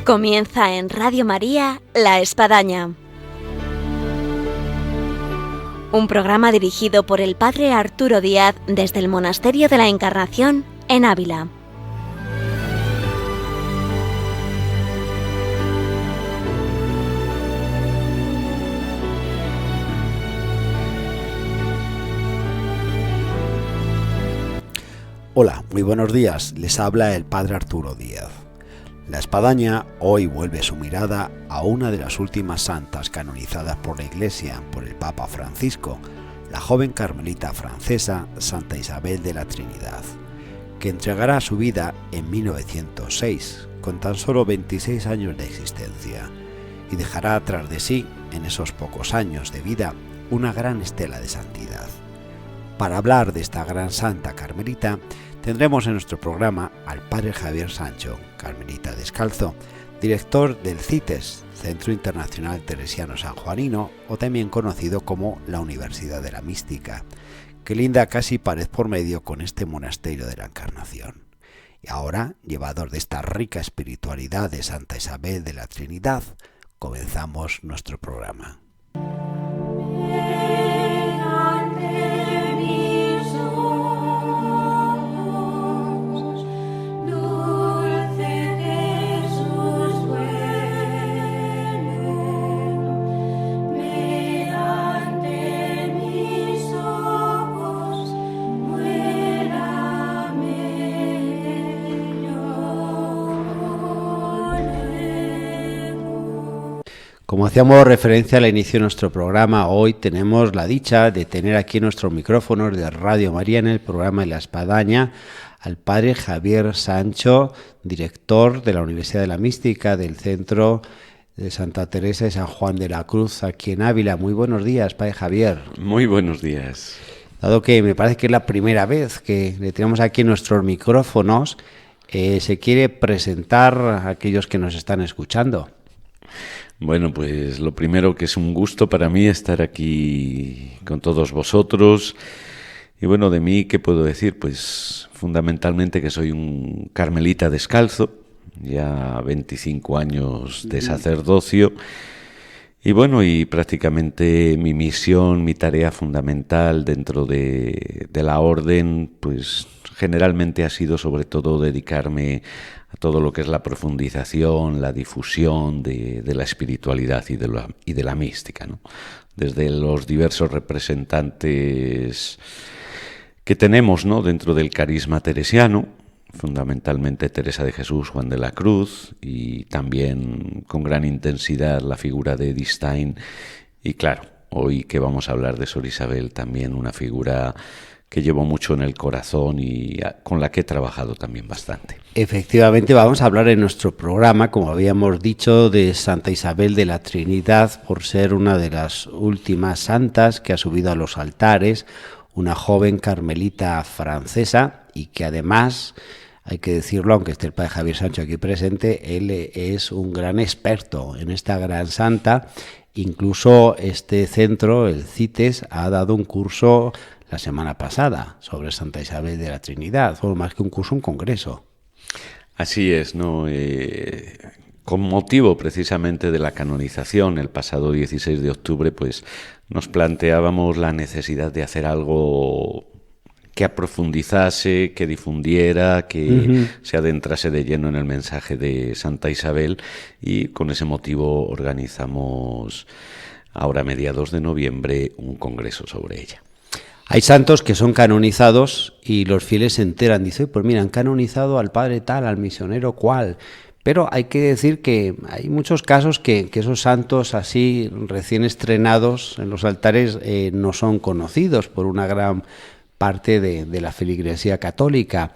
Comienza en Radio María La Espadaña, un programa dirigido por el Padre Arturo Díaz desde el Monasterio de la Encarnación en Ávila. Hola, muy buenos días, les habla el Padre Arturo Díaz. La Espadaña hoy vuelve su mirada a una de las últimas santas canonizadas por la Iglesia, por el Papa Francisco, la joven carmelita francesa Santa Isabel de la Trinidad, que entregará su vida en 1906, con tan solo 26 años de existencia, y dejará tras de sí, en esos pocos años de vida, una gran estela de santidad. Para hablar de esta gran santa carmelita, tendremos en nuestro programa al Padre Javier Sancho, carmelita descalzo, director del CITES, Centro Internacional Teresiano Sanjuanino, o también conocido como la Universidad de la Mística, que linda casi pared por medio con este monasterio de la Encarnación. Y ahora, llevador de esta rica espiritualidad de Santa Isabel de la Trinidad, comenzamos nuestro programa. Como hacíamos referencia al inicio de nuestro programa, hoy tenemos la dicha de tener aquí en nuestros micrófonos de Radio María en el programa de La Espadaña al Padre Javier Sancho, director de la Universidad de la Mística del Centro de Santa Teresa de San Juan de la Cruz, aquí en Ávila. Muy buenos días, Padre Javier. Muy buenos días. Dado que me parece que es la primera vez que le tenemos aquí en nuestros micrófonos, ¿se quiere presentar a aquellos que nos están escuchando? Bueno, pues lo primero, que es un gusto para mí estar aquí con todos vosotros. Y bueno, de mí, ¿qué puedo decir? Pues fundamentalmente que soy un carmelita descalzo, ya 25 años de sacerdocio. Y bueno, y prácticamente mi misión, mi tarea fundamental dentro de la orden, pues generalmente ha sido sobre todo dedicarme a todo lo que es la profundización, la difusión de la espiritualidad y de la mística, ¿no? Desde los diversos representantes que tenemos, ¿no?, dentro del carisma teresiano, fundamentalmente Teresa de Jesús, Juan de la Cruz, y también con gran intensidad la figura de Edith Stein. Y claro, hoy que vamos a hablar de Sor Isabel, también una figura que llevo mucho en el corazón y con la que he trabajado también bastante. Efectivamente, vamos a hablar en nuestro programa, como habíamos dicho, de Santa Isabel de la Trinidad, por ser una de las últimas santas que ha subido a los altares, una joven carmelita francesa, y que además, hay que decirlo, aunque esté el Padre Javier Sancho aquí presente, él es un gran experto en esta gran santa. Incluso este centro, el CITES, ha dado un curso la semana pasada sobre Santa Isabel de la Trinidad, o más que un curso, un congreso. Así es, ¿no? Con motivo precisamente de la canonización, el pasado 16 de octubre, pues nos planteábamos la necesidad de hacer algo que aprofundizase, que difundiera, que se adentrase de lleno en el mensaje de Santa Isabel, y con ese motivo organizamos ahora a mediados de noviembre un congreso sobre ella. Hay santos que son canonizados y los fieles se enteran, dicen, pues mira, han canonizado al padre tal, al misionero cual. Pero hay que decir que hay muchos casos que esos santos así recién estrenados en los altares no son conocidos por una gran parte de la feligresía católica.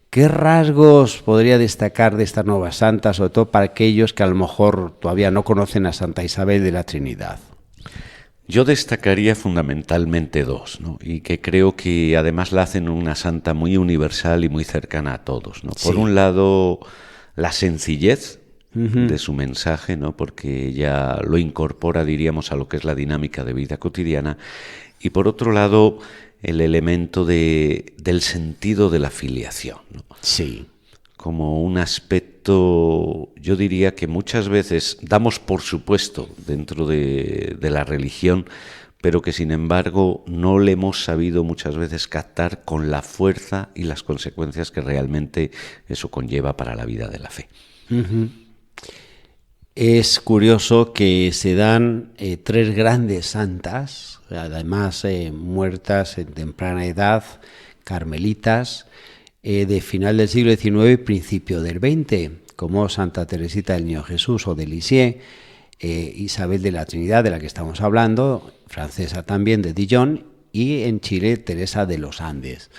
¿Qué rasgos podría destacar de esta nueva santa, sobre todo para aquellos que a lo mejor todavía no conocen a Santa Isabel de la Trinidad? Yo destacaría fundamentalmente dos, ¿no? Y que creo que además la hacen una santa muy universal y muy cercana a todos, ¿no? Sí. Por un lado, la sencillez de su mensaje, ¿no?, porque ella lo incorpora, diríamos, a lo que es la dinámica de vida cotidiana. Y por otro lado, el elemento del sentido de la filiación, ¿no? Sí. Como un aspecto aspecto, yo diría que muchas veces damos por supuesto dentro de la religión, pero que sin embargo no le hemos sabido muchas veces captar con la fuerza y las consecuencias que realmente eso conlleva para la vida de la fe. Uh-huh. Es curioso que se dan 3 grandes santas, además muertas en temprana edad, carmelitas, de final del siglo XIX y principio del XX, como Santa Teresita del Niño Jesús o de Lisieux, Isabel de la Trinidad, de la que estamos hablando, francesa también, de Dijon, y en Chile Teresa de los Andes.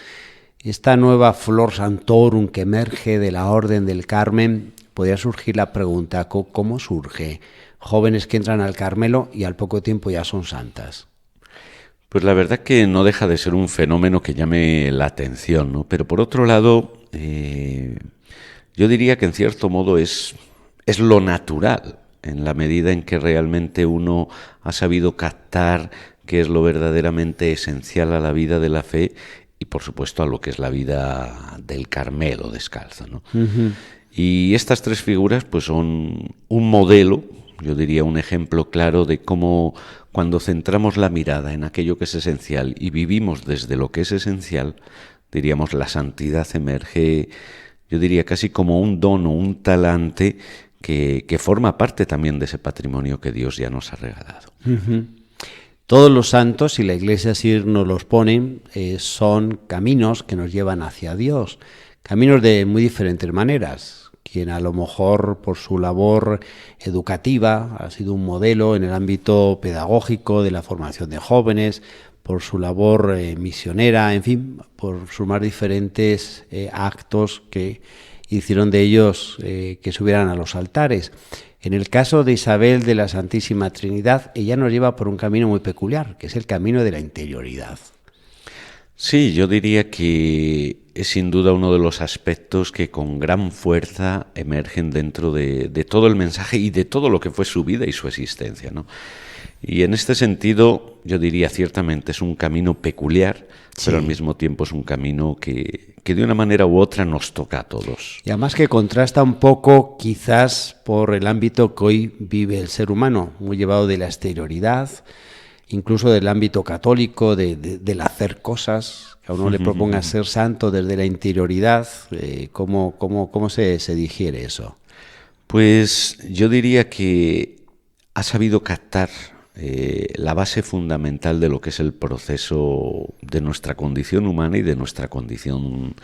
Esta nueva flor santorum que emerge de la Orden del Carmen, podría surgir la pregunta, ¿cómo surge? Jóvenes que entran al Carmelo y al poco tiempo ya son santas. Pues la verdad que no deja de ser un fenómeno que llame la atención, ¿no? Pero por otro lado, yo diría que en cierto modo es lo natural, en la medida en que realmente uno ha sabido captar qué es lo verdaderamente esencial a la vida de la fe y por supuesto a lo que es la vida del Carmelo descalzo, ¿no? Uh-huh. Y estas 3 figuras pues son un modelo, yo diría un ejemplo claro de cómo cuando centramos la mirada en aquello que es esencial y vivimos desde lo que es esencial, diríamos la santidad emerge, yo diría casi como un don o un talante que forma parte también de ese patrimonio que Dios ya nos ha regalado. Uh-huh. Todos los santos, y la Iglesia así nos los pone, son caminos que nos llevan hacia Dios, caminos de muy diferentes maneras. Quien a lo mejor por su labor educativa ha sido un modelo en el ámbito pedagógico de la formación de jóvenes, por su labor misionera, en fin, por sus más diferentes actos que hicieron de ellos que subieran a los altares. En el caso de Isabel de la Santísima Trinidad, ella nos lleva por un camino muy peculiar, que es el camino de la interioridad. Sí, yo diría que es sin duda uno de los aspectos que con gran fuerza emergen dentro de todo el mensaje y de todo lo que fue su vida y su existencia, ¿no? Y en este sentido, yo diría ciertamente es un camino peculiar, sí, pero al mismo tiempo es un camino que de una manera u otra nos toca a todos. Y además que contrasta un poco quizás por el ámbito que hoy vive el ser humano, muy llevado de la exterioridad, incluso del ámbito católico, del hacer cosas, que a uno le proponga ser santo desde la interioridad. ¿Cómo se digiere eso? Pues yo diría que ha sabido captar la base fundamental de lo que es el proceso de nuestra condición humana y de nuestra condición,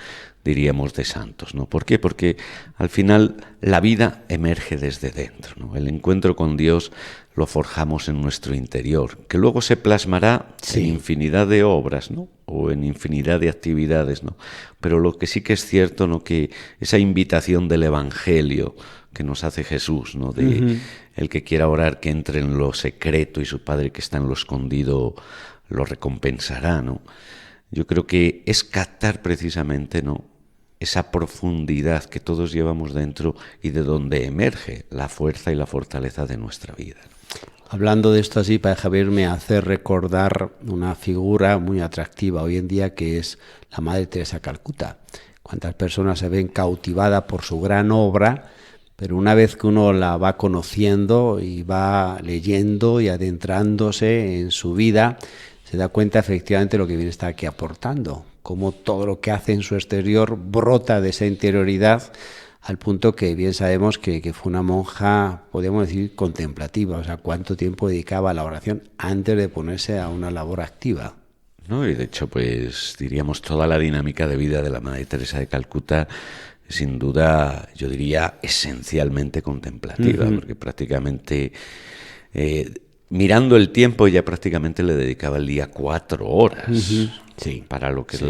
diríamos, de santos, ¿no? ¿Por qué? Porque al final la vida emerge desde dentro, ¿no? El encuentro con Dios lo forjamos en nuestro interior, que luego se plasmará en infinidad de obras, ¿no? O en infinidad de actividades, ¿no? Pero lo que sí que es cierto, ¿no? Que esa invitación del Evangelio que nos hace Jesús, ¿no? De el que quiera orar que entre en lo secreto y su Padre que está en lo escondido lo recompensará, ¿no? Yo creo que es captar precisamente, ¿no? Esa profundidad que todos llevamos dentro y de donde emerge la fuerza y la fortaleza de nuestra vida. Hablando de esto así, Padre Javier, me hace recordar una figura muy atractiva hoy en día que es la Madre Teresa de Calcuta. Cuántas personas se ven cautivadas por su gran obra, pero una vez que uno la va conociendo y va leyendo y adentrándose en su vida, se da cuenta efectivamente de lo que bien está aquí aportando, cómo todo lo que hace en su exterior brota de esa interioridad, al punto que bien sabemos que fue una monja, podríamos decir, contemplativa, o sea, cuánto tiempo dedicaba a la oración antes de ponerse a una labor activa. No, y de hecho, pues diríamos toda la dinámica de vida de la Madre Teresa de Calcuta, sin duda, yo diría, esencialmente contemplativa, porque prácticamente, mirando el tiempo, ella prácticamente le dedicaba el día 4 horas para lo que es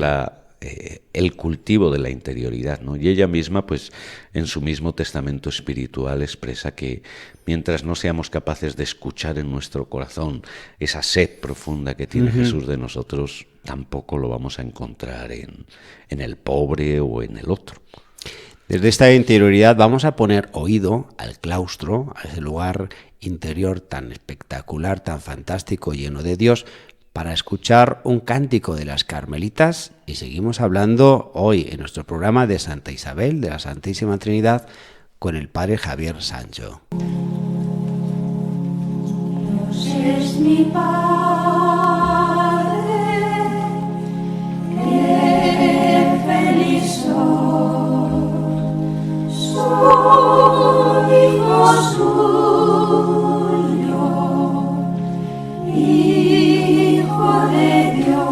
el cultivo de la interioridad, ¿no? Y ella misma, pues, en su mismo testamento espiritual expresa que mientras no seamos capaces de escuchar en nuestro corazón esa sed profunda que tiene Jesús de nosotros, tampoco lo vamos a encontrar en el pobre o en el otro. Desde esta interioridad vamos a poner oído al claustro, a ese lugar interior tan espectacular, tan fantástico, lleno de Dios, para escuchar un cántico de las Carmelitas, y seguimos hablando hoy en nuestro programa de Santa Isabel, de la Santísima Trinidad, con el padre Javier Sancho. Dios es mi Padre, qué feliz soy hijo suyo, hijo de Dios.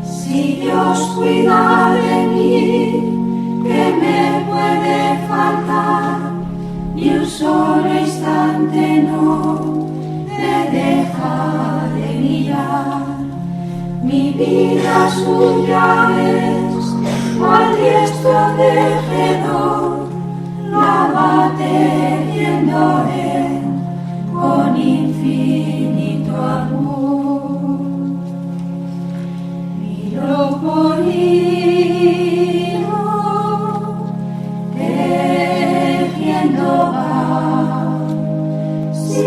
Si Dios cuida de mí, ¿qué me puede faltar? Ni un solo instante no me deja de mirar. Mi vida suya es, cual diestro tejedor, la va tejiendo él con infinito amor. Miro por hilo, tejiendo va, si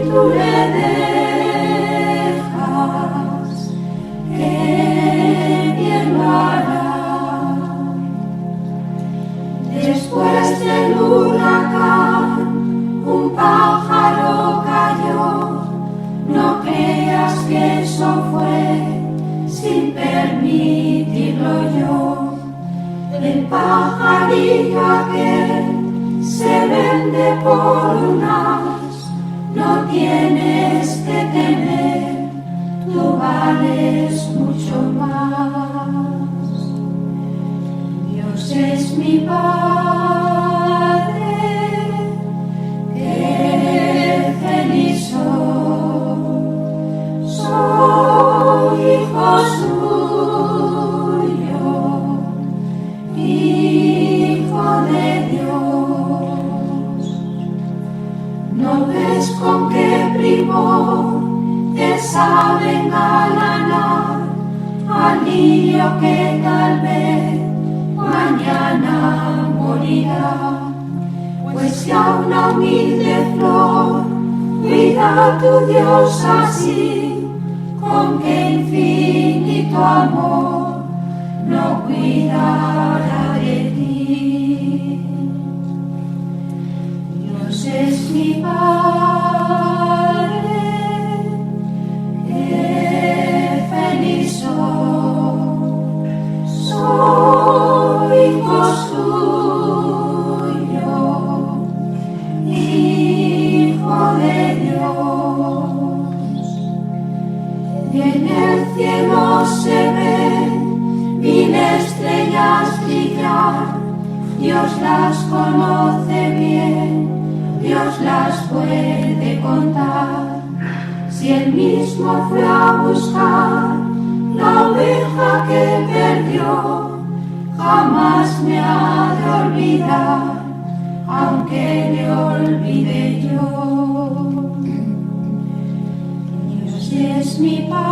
tú le dejas, que bien lo hará. Después del huracán, un pájaro cayó, no creas que eso fue sin permitirlo yo. El pajarillo aquel se vende por unas, no tienes que temer, tú vales mucho más. Dios es mi Padre, qué feliz soy hijo suyo, hijo de Dios. ¿No ves con qué primor él sabe engalanar al niño que tal vez mañana morirá? Pues si a una humilde flor cuida tu Dios así, con qué infinito amor no cuidará de ti. Dios es mi Padre, qué feliz soy hijo suyo, hijo de Dios. Y en el cielo se ven 1000 estrellas brillar, Dios las conoce bien, Dios las puede contar. Si él mismo fue a buscar la oveja que perdió, jamás me ha de olvidar, aunque le olvide yo. Dios es mi Padre,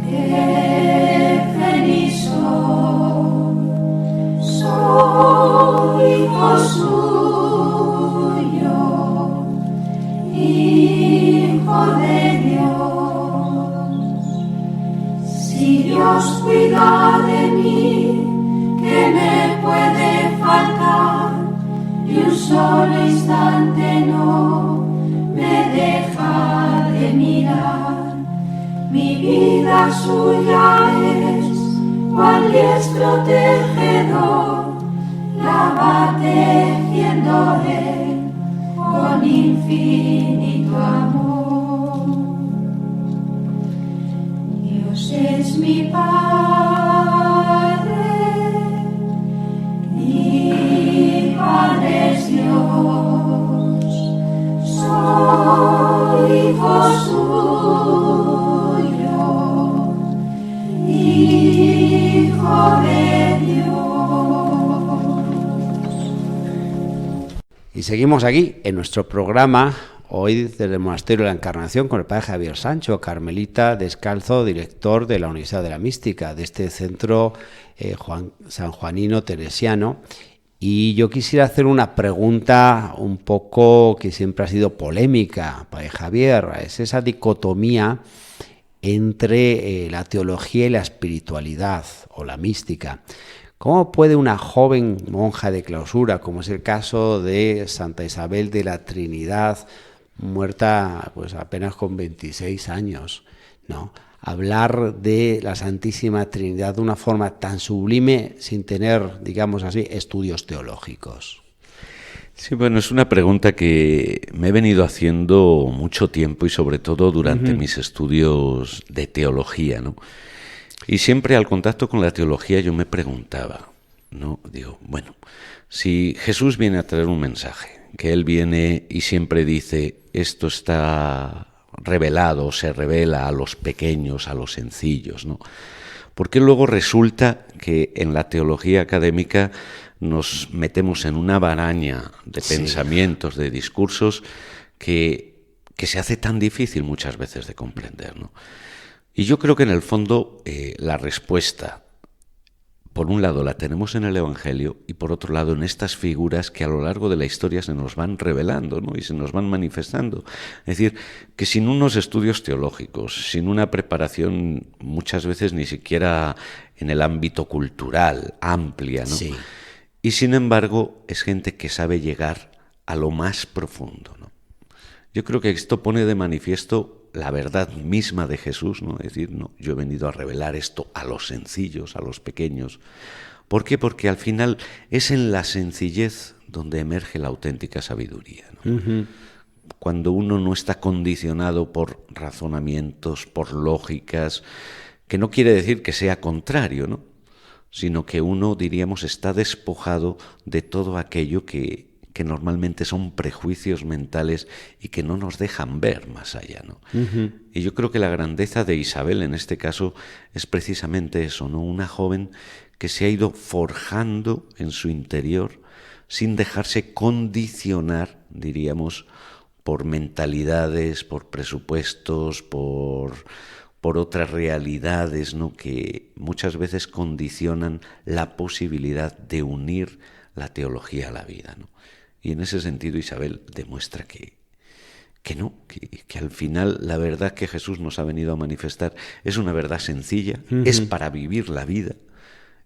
qué feliz soy hijo suyo, hijo de Dios. Si Dios cuida de mí, ¿qué me puede faltar? Y un solo instante no me deja de mirar. Mi vida suya es, cual diestro tejedor, la va tejiendo él con infinito amor. Dios es mi Padre, mi Padre es Dios, soy hijo suyo, hijo de Dios. Y seguimos aquí en nuestro programa, hoy desde el Monasterio de la Encarnación, con el padre Javier Sancho, carmelita descalzo, director de la Universidad de la Mística, de este centro sanjuanino teresiano. Y yo quisiera hacer una pregunta un poco que siempre ha sido polémica, padre Javier, es esa dicotomía entre la teología y la espiritualidad o la mística. ¿Cómo puede una joven monja de clausura, como es el caso de Santa Isabel de la Trinidad, muerta pues apenas con 26 años, ¿no?, hablar de la Santísima Trinidad de una forma tan sublime sin tener, digamos así, estudios teológicos? Sí, bueno, es una pregunta que me he venido haciendo mucho tiempo y sobre todo durante mis estudios de teología, ¿no? Y siempre al contacto con la teología yo me preguntaba, ¿no? Digo, bueno, si Jesús viene a traer un mensaje, que Él viene y siempre dice, esto está revelado, se revela a los pequeños, a los sencillos, ¿no? Porque luego resulta que en la teología académica nos metemos en una maraña de pensamientos, de discursos que se hace tan difícil muchas veces de comprender, ¿no? Y yo creo que en el fondo la respuesta, por un lado, la tenemos en el Evangelio y por otro lado en estas figuras que a lo largo de la historia se nos van revelando, ¿no?, y se nos van manifestando. Es decir, que sin unos estudios teológicos, sin una preparación muchas veces ni siquiera en el ámbito cultural, amplia, ¿no? Sí. Y sin embargo es gente que sabe llegar a lo más profundo, ¿no? Yo creo que esto pone de manifiesto la verdad misma de Jesús, ¿no? Es decir, no, yo he venido a revelar esto a los sencillos, a los pequeños. ¿Por qué? Porque al final es en la sencillez donde emerge la auténtica sabiduría, ¿no? Cuando uno no está condicionado por razonamientos, por lógicas, que no quiere decir que sea contrario, ¿no?, sino que uno, diríamos, está despojado de todo aquello que normalmente son prejuicios mentales y que no nos dejan ver más allá, ¿no? Y yo creo que la grandeza de Isabel en este caso es precisamente eso, ¿no? Una joven que se ha ido forjando en su interior sin dejarse condicionar, diríamos, por mentalidades, por presupuestos, por otras realidades, ¿no?, que muchas veces condicionan la posibilidad de unir la teología a la vida, ¿no? Y en ese sentido Isabel demuestra que al final la verdad que Jesús nos ha venido a manifestar es una verdad sencilla, es para vivir la vida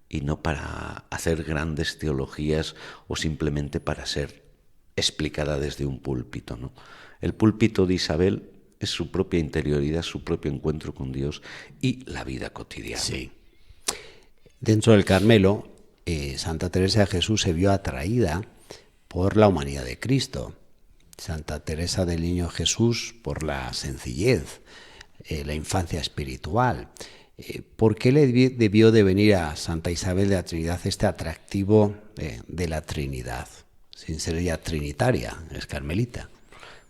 y no para hacer grandes teologías o simplemente para ser explicada desde un púlpito, ¿no? El púlpito de Isabel es su propia interioridad, su propio encuentro con Dios y la vida cotidiana. Sí. Dentro del Carmelo, Santa Teresa de Jesús se vio atraída por la humanidad de Cristo. Santa Teresa del Niño Jesús por la sencillez, la infancia espiritual. ¿Por qué le debió de venir a Santa Isabel de la Trinidad este atractivo de la Trinidad? Sin ser ella trinitaria, es carmelita.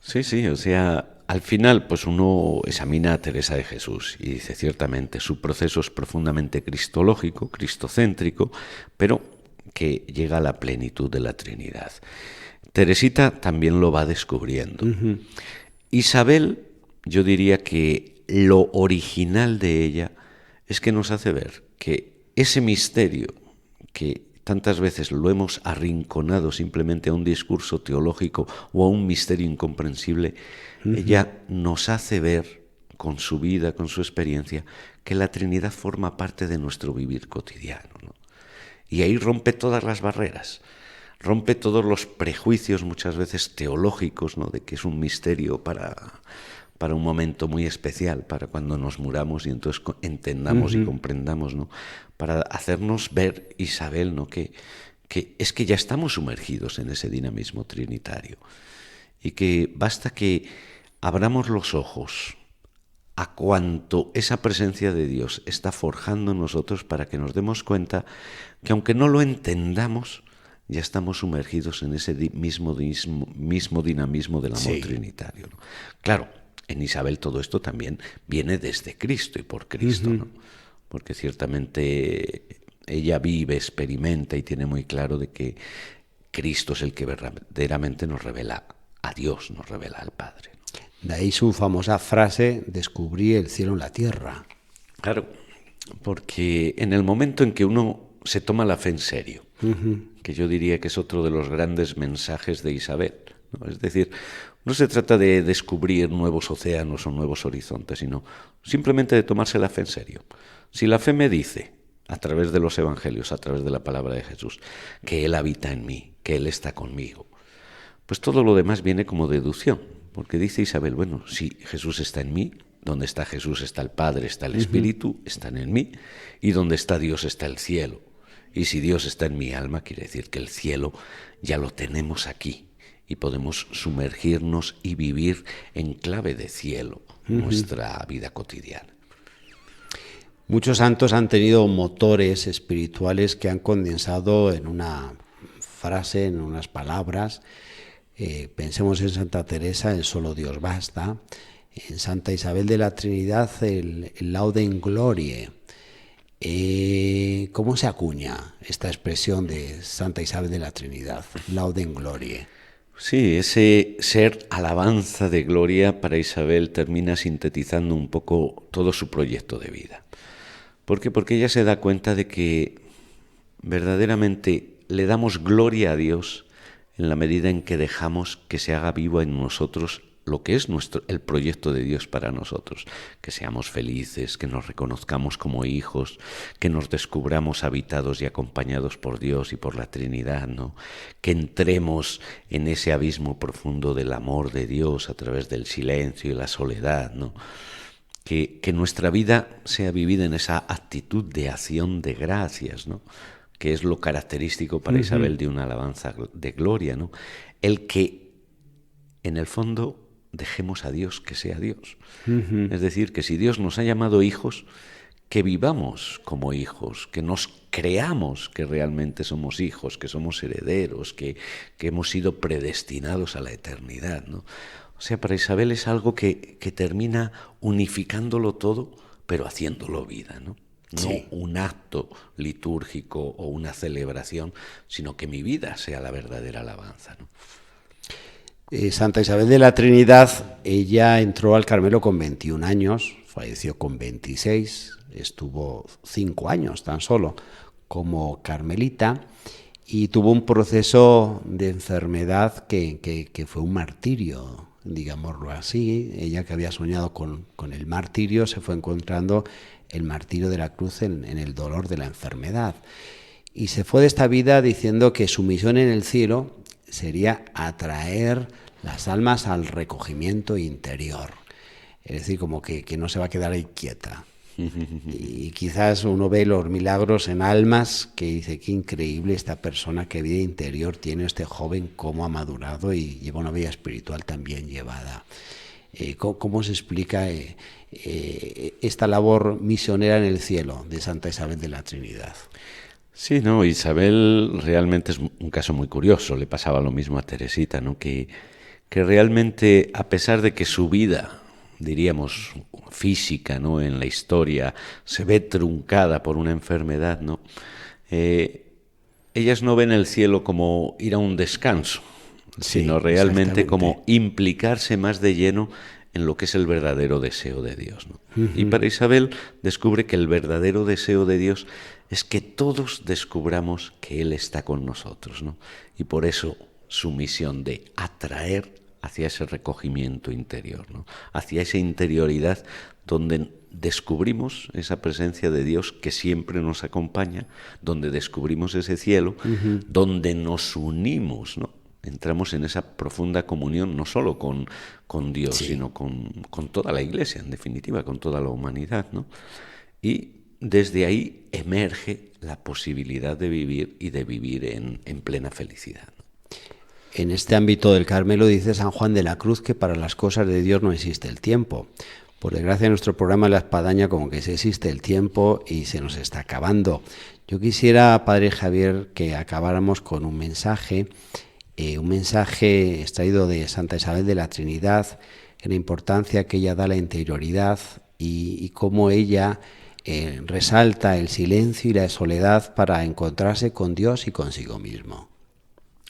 Sí, o sea, al final pues uno examina a Teresa de Jesús y dice ciertamente su proceso es profundamente cristológico, cristocéntrico, pero que llega a la plenitud de la Trinidad. Teresita también lo va descubriendo. Isabel, yo diría que lo original de ella es que nos hace ver que ese misterio que tantas veces lo hemos arrinconado simplemente a un discurso teológico o a un misterio incomprensible, ella nos hace ver con su vida, con su experiencia, que la Trinidad forma parte de nuestro vivir cotidiano, ¿no? Y ahí rompe todas las barreras, rompe todos los prejuicios muchas veces teológicos, ¿no?, de que es un misterio para un momento muy especial, para cuando nos muramos y entonces entendamos y comprendamos, ¿no?, para hacernos ver, Isabel, ¿no?, que es que ya estamos sumergidos en ese dinamismo trinitario y que basta que abramos los ojos a cuanto esa presencia de Dios está forjando en nosotros para que nos demos cuenta que aunque no lo entendamos, ya estamos sumergidos en ese mismo dinamismo del amor trinitario, ¿no? Claro, en Isabel todo esto también viene desde Cristo y por Cristo, ¿no? Porque ciertamente ella vive, experimenta y tiene muy claro de que Cristo es el que verdaderamente nos revela a Dios, nos revela al Padre, ¿no? De ahí su famosa frase, descubrí el cielo en la tierra. Claro, porque en el momento en que uno se toma la fe en serio, que yo diría que es otro de los grandes mensajes de Isabel, ¿no? Es decir, No se trata de descubrir nuevos océanos o nuevos horizontes, sino simplemente de tomarse la fe en serio. Si la fe me dice, a través de los evangelios, a través de la palabra de Jesús, que Él habita en mí, que Él está conmigo, pues todo lo demás viene como deducción, porque dice Isabel, bueno, si Jesús está en mí, donde está Jesús está el Padre, está el Espíritu, están en mí, y donde está Dios está el cielo. Y si Dios está en mi alma, quiere decir que el cielo ya lo tenemos aquí y podemos sumergirnos y vivir en clave de cielo nuestra vida cotidiana. Muchos santos han tenido motores espirituales que han condensado en una frase, en unas palabras. Pensemos en Santa Teresa, el solo Dios basta. En Santa Isabel de la Trinidad, el Laudem Gloriae. ¿Cómo se acuña esta expresión de Santa Isabel de la Trinidad, Laudem Gloriae? Sí, ese ser alabanza de gloria para Isabel termina sintetizando un poco todo su proyecto de vida. ¿Por qué? Porque ella se da cuenta de que verdaderamente le damos gloria a Dios en la medida en que dejamos que se haga vivo en nosotros lo que es el proyecto de Dios para nosotros, que seamos felices, que nos reconozcamos como hijos, que nos descubramos habitados y acompañados por Dios y por la Trinidad, ¿no? Que entremos en ese abismo profundo del amor de Dios a través del silencio y la soledad, ¿no? Que nuestra vida sea vivida en esa actitud de acción de gracias, ¿no? Que es lo característico para Isabel de una alabanza de gloria, ¿no? El que, en el fondo, dejemos a Dios que sea Dios. Es decir, que si Dios nos ha llamado hijos, que vivamos como hijos, que nos creamos que realmente somos hijos, que somos herederos, que hemos sido predestinados a la eternidad, ¿no? O sea, para Isabel es algo que termina unificándolo todo, pero haciéndolo vida, ¿no? Sí. No un acto litúrgico o una celebración, sino que mi vida sea la verdadera alabanza, ¿no? Santa Isabel de la Trinidad, ella entró al Carmelo con 21 años, falleció con 26, estuvo 5 años tan solo como carmelita y tuvo un proceso de enfermedad que fue un martirio, digámoslo así. Ella, que había soñado con el martirio, se fue encontrando el martirio de la cruz en el dolor de la enfermedad. Y se fue de esta vida diciendo que su misión en el cielo sería atraer las almas al recogimiento interior. Es decir, como que no se va a quedar ahí quieta. Y quizás uno ve los milagros en almas que dice, qué increíble esta persona, qué vida interior tiene este joven, cómo ha madurado y lleva una vida espiritual también llevada. ¿Cómo se explica esta labor misionera en el cielo de Santa Isabel de la Trinidad? Sí, no, Isabel realmente es un caso muy curioso. Le pasaba lo mismo a Teresita, ¿no? Que realmente, a pesar de que su vida, diríamos, física, ¿no?, en la historia se ve truncada por una enfermedad, ¿no? Ellas no ven el cielo como ir a un descanso, Sí, sino realmente exactamente. como implicarse más de lleno en lo que es el verdadero deseo de Dios, ¿no? Y para Isabel descubre que el verdadero deseo de Dios es que todos descubramos que Él está con nosotros, ¿no? Y por eso su misión de atraer hacia ese recogimiento interior, ¿no? Hacia esa interioridad donde descubrimos esa presencia de Dios que siempre nos acompaña, donde descubrimos ese cielo, donde nos unimos, ¿no? Entramos en esa profunda comunión no solo con Dios, Sí. sino con toda la Iglesia, en definitiva, con toda la humanidad, ¿no? Y desde ahí emerge la posibilidad de vivir y de vivir en plena felicidad, ¿no? En este ámbito del Carmelo dice San Juan de la Cruz que para las cosas de Dios no existe el tiempo. Por desgracia, en nuestro programa La Espadaña como que sí existe el tiempo y se nos está acabando. Yo quisiera, Padre Javier, que acabáramos con un mensaje extraído de Santa Isabel de la Trinidad, en la importancia que ella da a la interioridad y cómo ella resalta el silencio y la soledad para encontrarse con Dios y consigo mismo.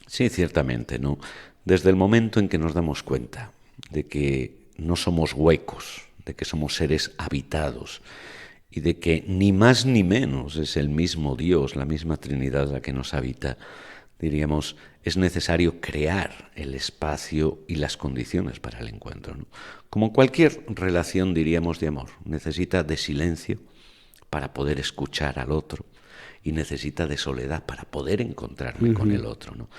Sí, ciertamente, ¿no? Desde el momento en que nos damos cuenta de que no somos huecos, de que somos seres habitados y de que ni más ni menos es el mismo Dios, la misma Trinidad la que nos habita, diríamos, es necesario crear el espacio y las condiciones para el encuentro, ¿no? Como cualquier relación, diríamos, de amor, necesita de silencio para poder escuchar al otro y necesita de soledad para poder encontrarme con el otro, ¿no?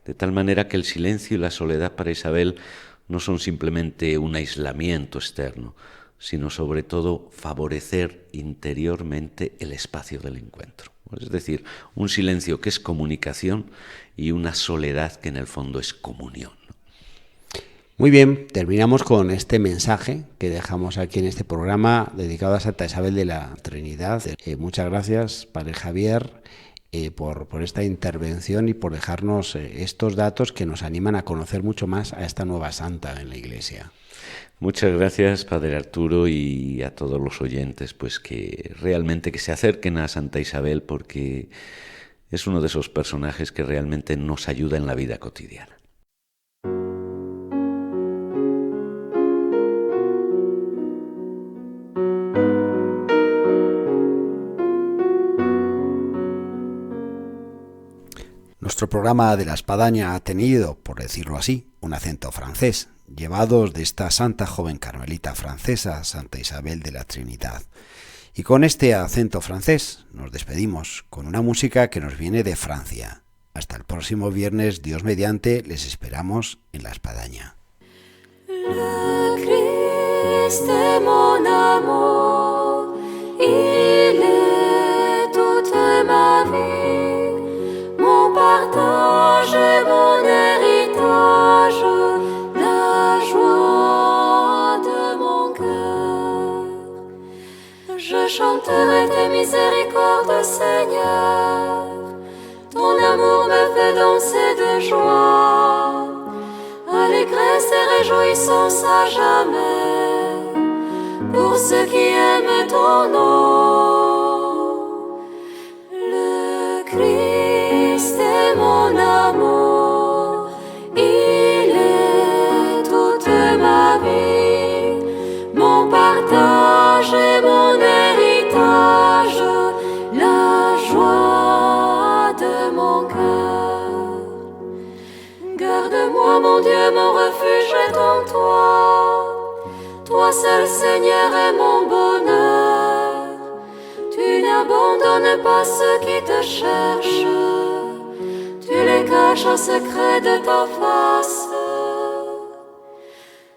De tal manera que el silencio y la soledad para Isabel no son simplemente un aislamiento externo, sino sobre todo favorecer interiormente el espacio del encuentro. Es decir, un silencio que es comunicación y una soledad que en el fondo es comunión, ¿no? Muy bien, terminamos con este mensaje que dejamos aquí en este programa dedicado a Santa Isabel de la Trinidad. Muchas gracias, Padre Javier, por esta intervención y por dejarnos estos datos que nos animan a conocer mucho más a esta nueva santa en la Iglesia. Muchas gracias, Padre Arturo, y a todos los oyentes, pues que realmente que se acerquen a Santa Isabel, porque es uno de esos personajes que realmente nos ayuda en la vida cotidiana. Nuestro programa de la Espadaña ha tenido, por decirlo así, un acento francés, llevados de esta santa joven carmelita francesa, Santa Isabel de la Trinidad. Y con este acento francés nos despedimos con una música que nos viene de Francia. Hasta el próximo viernes, Dios mediante, les esperamos en la Espadaña. Le Christ est mon amour, il est toute ma vie, mon partage et mon héritage, la joie de mon cœur. Je chanterai tes miséricordes, Seigneur, ton amour me fait danser de joie. Allégresse et réjouissance à jamais pour ceux qui aiment ton nom. Le Christ est mon amour, il est toute ma vie, mon partage et mon héritage, la joie de mon cœur. Garde-moi, mon Dieu, mon refuge est en toi. Toi seul, Seigneur, est mon bonheur. Tu n'abandonnes pas ceux qui te cherchent. Tu les caches au secret de ta face.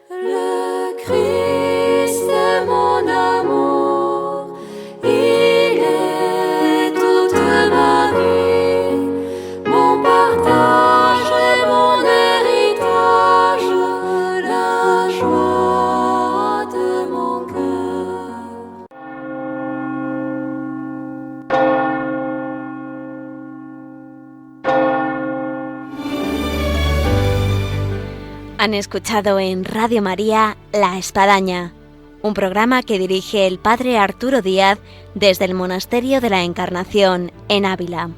Le Christ est mon amour. Il est toute ma vie, mon partage et mon héritage, la joie de mon cœur. Han escuchado en Radio María La Espadaña, un programa que dirige el Padre Arturo Díaz desde el Monasterio de la Encarnación en Ávila.